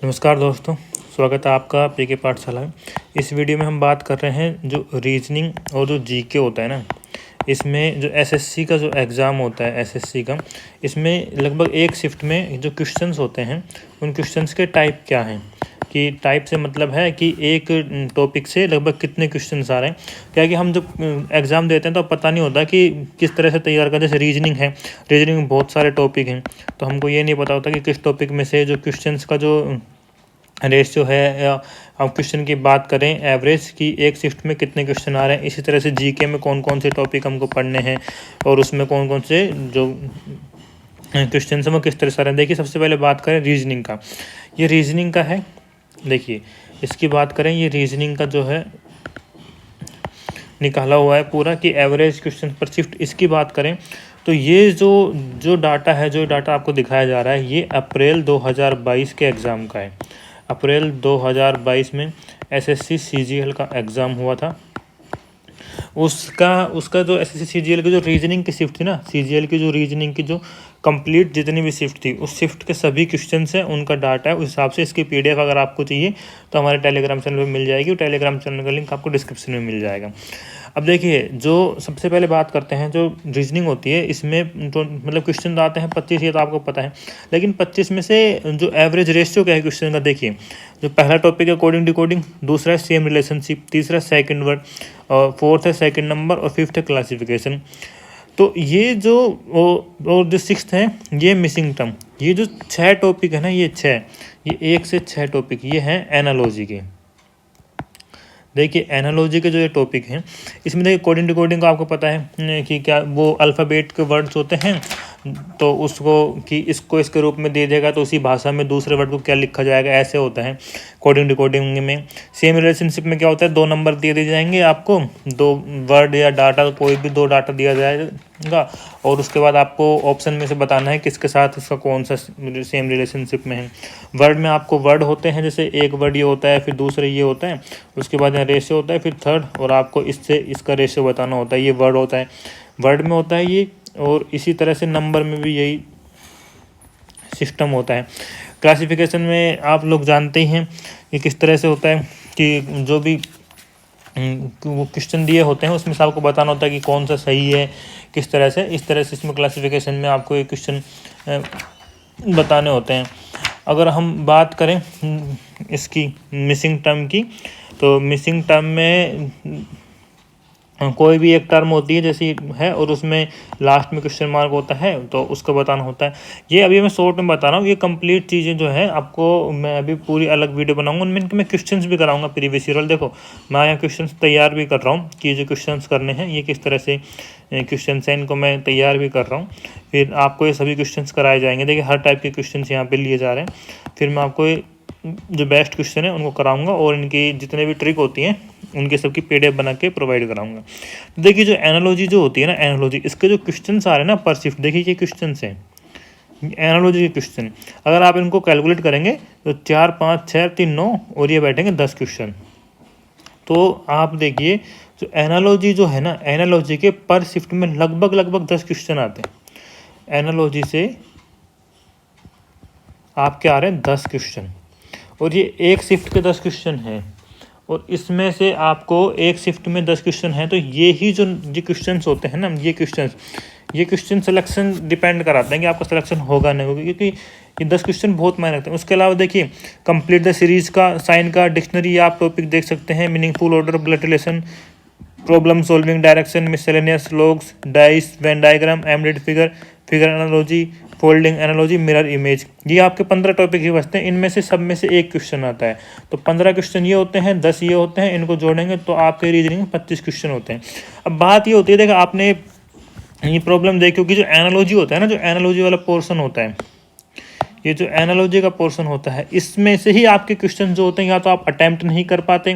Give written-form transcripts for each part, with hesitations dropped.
नमस्कार दोस्तों, स्वागत है आपका पीके पाठशाला में। इस वीडियो में हम बात कर रहे हैं जो रीजनिंग और जो जीके होता है ना, इसमें जो एसएससी का जो एग्ज़ाम होता है एसएससी का, इसमें लगभग एक शिफ्ट में जो क्वेश्चंस होते हैं उन क्वेश्चंस के टाइप क्या हैं, कि टाइप से मतलब है कि एक टॉपिक से लगभग कितने क्वेश्चंस आ रहे हैं। क्या कि हम जब एग्ज़ाम देते हैं तो पता नहीं होता कि किस तरह से तैयार करते हैं। जैसे रीजनिंग है, रीजनिंग में बहुत सारे टॉपिक हैं, तो हमको ये नहीं पता होता कि किस टॉपिक में से जो क्वेश्चंस का जो रेशियो है, या हम क्वेश्चन की बात करें एवरेज की एक शिफ्ट में कितने क्वेश्चन आ रहे हैं। इसी तरह से जीके में कौन कौन से टॉपिक हमको पढ़ने हैं और उसमें कौन कौन से जो क्वेश्चन हैं वो किस तरह से आ रहे हैं। देखिए, सबसे पहले बात करें रीजनिंग का। ये रीजनिंग का है, देखिए इसकी बात करें, ये रीजनिंग का जो है निकाला हुआ है पूरा कि एवरेज क्वेश्चन पर शिफ्ट। इसकी बात करें तो ये जो डाटा है, जो डाटा आपको दिखाया जा रहा है, ये अप्रैल 2022 के एग्ज़ाम का है। अप्रैल 2022 में एसएससी सीजीएल का एग्ज़ाम हुआ था। उसका जो एसएससी सीजीएल की जो रीजनिंग की शिफ्ट थी ना, सीजीएल की जो रीजनिंग की जो कंप्लीट जितनी भी शिफ्ट थी, उस शिफ्ट के सभी क्वेश्चंस हैं, उनका डाटा है। उस हिसाब से इसकी पीडीएफ अगर आपको चाहिए तो हमारे टेलीग्राम चैनल पे मिल जाएगी। टेलीग्राम चैनल का लिंक आपको डिस्क्रिप्शन में मिल जाएगा। अब देखिए, जो सबसे पहले बात करते हैं, जो रीजनिंग होती है इसमें तो मतलब क्वेश्चन आते हैं 25, ये तो आपको पता है। लेकिन 25 में से जो एवरेज रेशियो क्या है क्वेश्चन का, देखिए जो पहला टॉपिक है कोडिंग डिकोडिंग, दूसरा है सेम रिलेशनशिप, तीसरा सेकंड वर्ड, और फोर्थ है सेकंड नंबर, और फिफ्थ है क्लासिफिकेशन। तो ये जो और जो सिक्स्थ है ये मिसिंग टर्म। ये जो 6 टॉपिक है ना, ये 6, ये 1 से 6 टॉपिक ये हैं एनालॉजी के। देखिए एनालॉजी के जो ये टॉपिक हैं, इसमें देखिए कोडिंग डिकोडिंग का आपको पता है कि क्या वो अल्फ़ाबेट के वर्ड्स होते हैं, तो उसको कि इसको इसके रूप में दे देगा तो उसी भाषा में दूसरे वर्ड को क्या लिखा जाएगा, ऐसे होता है कोडिंग डिकोडिंग में। सेम रिलेशनशिप में क्या होता है, 2 नंबर दिए जाएंगे आपको, 2 वर्ड या डाटा, कोई भी 2 डाटा दिया जाएगा, और उसके बाद आपको ऑप्शन में से बताना है किसके साथ उसका कौन सा सेम रिलेशनशिप में है। वर्ड में आपको वर्ड होते हैं, जैसे एक वर्ड ये होता है, फिर दूसरा ये होता है, उसके बाद यहाँ रेशियो होता है, फिर थर्ड, और आपको इससे इसका रेशियो बताना होता है, ये वर्ड होता है, वर्ड में होता है ये। और इसी तरह से नंबर में भी यही सिस्टम होता है। क्लासिफिकेशन में आप लोग जानते ही हैं कि किस तरह से होता है, कि जो भी वो क्वेश्चन दिए होते हैं उसमें से आपको बताना होता है कि कौन सा सही है, किस तरह से। इस तरह से इसमें क्लासिफिकेशन में आपको ये क्वेश्चन बताने होते हैं। अगर हम बात करें इसकी मिसिंग टर्म की, तो मिसिंग टर्म में कोई भी एक टर्म होती है जैसी है, और उसमें लास्ट में क्वेश्चन मार्क होता है, तो उसको बताना होता है। ये अभी मैं शॉर्ट में बता रहा हूँ, ये कंप्लीट चीज़ें जो है आपको मैं अभी पूरी अलग वीडियो बनाऊंगा, उनमें मैं क्वेश्चंस भी कराऊंगा प्रीवियस ईयर। देखो मैं यहाँ क्वेश्चंस तैयार भी कर रहा हूँ कि जो क्वेश्चंस करने हैं ये किस तरह से क्वेश्चंस हैं, इनको मैं तैयार भी कर रहा हूँ। फिर आपको ये सभी क्वेश्चंस कराए जाएंगे। देखिए हर टाइप के क्वेश्चंस यहाँ पर लिए जा रहे हैं। फिर मैं आपको जो बेस्ट क्वेश्चन है उनको कराऊंगा, और इनकी जितने भी ट्रिक होती हैं उनके सबकी पीडीएफ बना के प्रोवाइड कराऊंगा। देखिए जो एनालॉजी जो होती है ना, एनालॉजी इसके जो क्वेश्चंस आ रहे हैं ना पर शिफ्ट, देखिए ये क्वेश्चंस हैं एनालॉजी के क्वेश्चन। अगर आप इनको कैलकुलेट करेंगे तो 4 5 6 3 9 और ये बैठेंगे 10 क्वेश्चन। तो आप देखिए जो एनालॉजी जो है ना, एनालॉजी के पर शिफ्ट में लगभग 10 क्वेश्चन आते हैं। एनालॉजी से आपके आ रहे हैं 10 क्वेश्चन, और ये एक शिफ्ट के 10 क्वेश्चन हैं, और इसमें से आपको एक शिफ्ट में 10 क्वेश्चन हैं। तो ये ही जो क्वेश्चंस होते हैं ना, ये क्वेश्चन सिलेक्शन डिपेंड कराते हैं कि आपका सिलेक्शन होगा नहीं होगा, क्योंकि ये 10 क्वेश्चन बहुत मायने रखते हैं। उसके अलावा देखिए कंप्लीट द सीरीज का साइन का डिक्शनरी आप टॉपिक देख सकते हैं, meaningful order, blood relation, problem solving, direction, miscellaneous, logs, dice, Venn diagram, embedded figure, figure analogy, folding analogy, mirror image, ये आपके 15 टॉपिक ही बचते हैं। इनमें से सब में से एक क्वेश्चन आता है, तो 15 क्वेश्चन ये होते हैं, 10 ये होते हैं, इनको जोड़ेंगे तो आपके रीजनिंग में 25 क्वेश्चन होते हैं। अब बात ये होती है, देखा आपने ये प्रॉब्लम देखी होगी, जो एनालॉजी होता है ना, जो एनालॉजी वाला पोर्शन होता है, ये जो एनालॉजी का पोर्शन होता है, इसमें से ही आपके क्वेश्चन जो होते हैं या तो आप अटैम्प्ट नहीं कर पाते,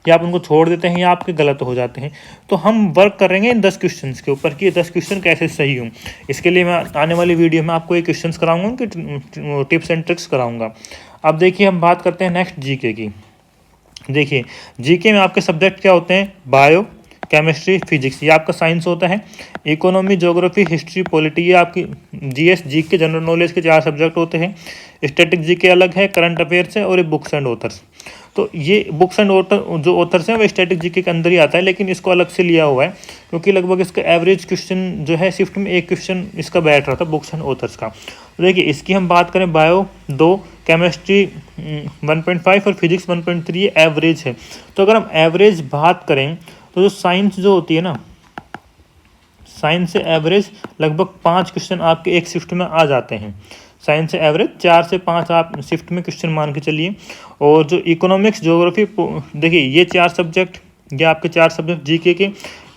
या आप उनको छोड़ देते हैं, या आपके गलत हो जाते हैं। तो हम वर्क करेंगे इन 10 क्वेश्चन के ऊपर कि ये 10 क्वेश्चन कैसे सही हों। इसके लिए मैं आने वाली वीडियो में आपको ये क्वेश्चन कराऊंगा, उनकी टिप्स एंड ट्रिक्स कराऊंगा। अब देखिए हम बात करते हैं नेक्स्ट जीके की। देखिए जीके में आपके सब्जेक्ट क्या होते हैं, बायो, केमिस्ट्री, फिजिक्स ये आपका साइंस होता है। इकोनॉमी, ज्योग्राफी, हिस्ट्री, पॉलिटी ये आपकी जीएस जीके जनरल नॉलेज के 4 सब्जेक्ट होते हैं। स्टैटिक जीके अलग है, करंट अफेयर्स है और ये बुक्स एंड ऑथर्स। तो ये बुक्स एंड ऑथर जो ऑथर्स हैं वो स्टैटिक जीके के अंदर ही आता है, लेकिन इसको अलग से लिया हुआ है क्योंकि लगभग इसका एवरेज क्वेश्चन जो है शिफ्ट में 1 क्वेश्चन इसका बैठ रहा था बुक्स एंड ऑथर्स का। तो देखिए इसकी हम बात करें, बायो 2, केमिस्ट्री 1.5 और फिजिक्स 1.3 ये एवरेज है। तो अगर हम एवरेज बात करें तो जो साइंस जो होती है ना, साइंस से एवरेज लगभग 5 क्वेश्चन आपके एक शिफ्ट में आ जाते हैं। साइंस से एवरेज 4 से 5 आप शिफ्ट में क्वेश्चन मान के चलिए। और जो इकोनॉमिक्स, ज्योग्राफी, देखिए ये 4 सब्जेक्ट, ये आपके 4 सब्जेक्ट जीके के,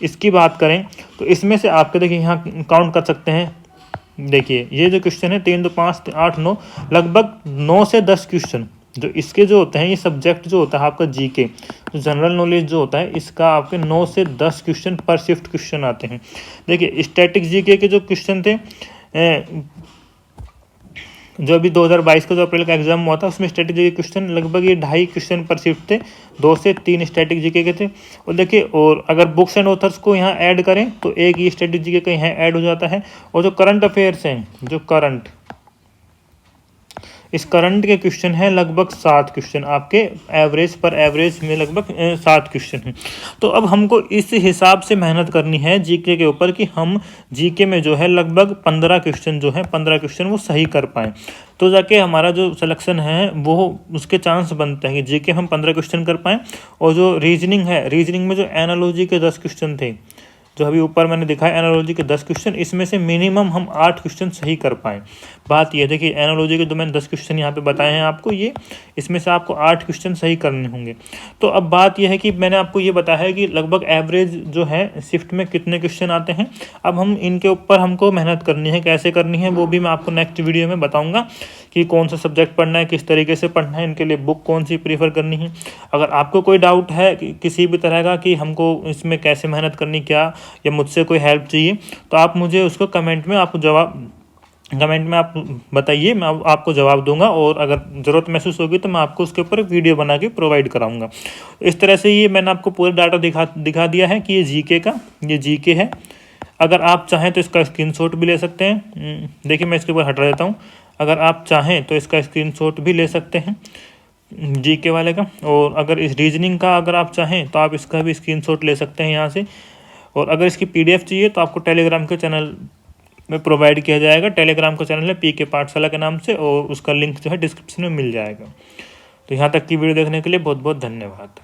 इसकी बात करें तो इसमें से आपके देखिए यहाँ काउंट कर सकते हैं। देखिए ये जो क्वेश्चन है 3 2 5 8 9, लगभग 9 से 10 क्वेश्चन जो इसके जो होते हैं, ये सब्जेक्ट जो होता है आपका जीके, जो जनरल नॉलेज जो होता है, इसका आपके 9 से 10 क्वेश्चन पर शिफ्ट क्वेश्चन आते हैं। देखिए स्टैटिक जीके के जो क्वेश्चन थे, जो अभी 2022 का जो अप्रैल का एग्जाम हुआ था उसमें स्टैटिक जीके क्वेश्चन लगभग ये 2.5 क्वेश्चन पर शिफ्ट थे, 2 से 3 स्टैटिक जीके के थे। और देखिए, और अगर बुक्स एंड ऑथर्स को यहाँ ऐड करें तो एक ये स्टैटिक जीके का यहाँ ऐड हो जाता है। और जो करंट अफेयर्स हैं, जो करंट, इस करंट के क्वेश्चन है लगभग 7 क्वेश्चन आपके एवरेज पर, एवरेज में लगभग 7 क्वेश्चन हैं। तो अब हमको इस हिसाब से मेहनत करनी है जीके के ऊपर कि हम जीके में जो है लगभग 15 क्वेश्चन जो है 15 क्वेश्चन वो सही कर पाएँ, तो जाके हमारा जो सिलेक्शन है वो उसके चांस बनते हैं कि जीके हम 15 क्वेश्चन कर पाएँ। और जो रीजनिंग है, रीजनिंग में जो एनालॉजी के 10 क्वेश्चन थे, जो अभी ऊपर मैंने दिखाया एनालॉजी के 10 क्वेश्चन, इसमें से मिनिमम हम 8 क्वेश्चन सही कर पाएँ। बात ये देखिए, एनालॉजी के जो मैंने 10 क्वेश्चन यहाँ पे बताए हैं आपको, ये इसमें से आपको 8 क्वेश्चन सही करने होंगे। तो अब बात यह है कि मैंने आपको ये बताया है कि लगभग एवरेज जो है शिफ्ट में कितने क्वेश्चन आते हैं। अब हम इनके ऊपर हमको मेहनत करनी है, कैसे करनी है वो भी मैं आपको नेक्स्ट वीडियो में बताऊँगा कि कौन सा सब्जेक्ट पढ़ना है, किस तरीके से पढ़ना है, इनके लिए बुक कौन सी प्रीफर करनी है। अगर आपको कोई डाउट है किसी भी तरह का कि हमको इसमें कैसे मेहनत करनी, क्या या मुझसे कोई हेल्प चाहिए, तो आप मुझे उसको कमेंट में आप बताइए, मैं आपको जवाब दूंगा। और अगर ज़रूरत महसूस होगी तो मैं आपको उसके ऊपर वीडियो बना के प्रोवाइड कराऊंगा। इस तरह से ये मैंने आपको पूरा डाटा दिखा दिया है कि ये जीके है। अगर आप चाहें तो इसका स्क्रीनशॉट भी ले सकते हैं। देखिए मैं इसके ऊपर हटा देता हूँ। अगर आप चाहें तो इसका स्क्रीनशॉट भी ले सकते हैं जीके वाले का। और अगर इस रीजनिंग का अगर आप चाहें तो आप इसका भी स्क्रीनशॉट ले सकते हैं यहाँ से। और अगर इसकी पीडीएफ चाहिए तो आपको टेलीग्राम के चैनल में प्रोवाइड किया जाएगा। टेलीग्राम का चैनल है पीके पाठशाला के नाम से, और उसका लिंक जो है डिस्क्रिप्शन में मिल जाएगा। तो यहाँ तक की वीडियो देखने के लिए बहुत बहुत धन्यवाद।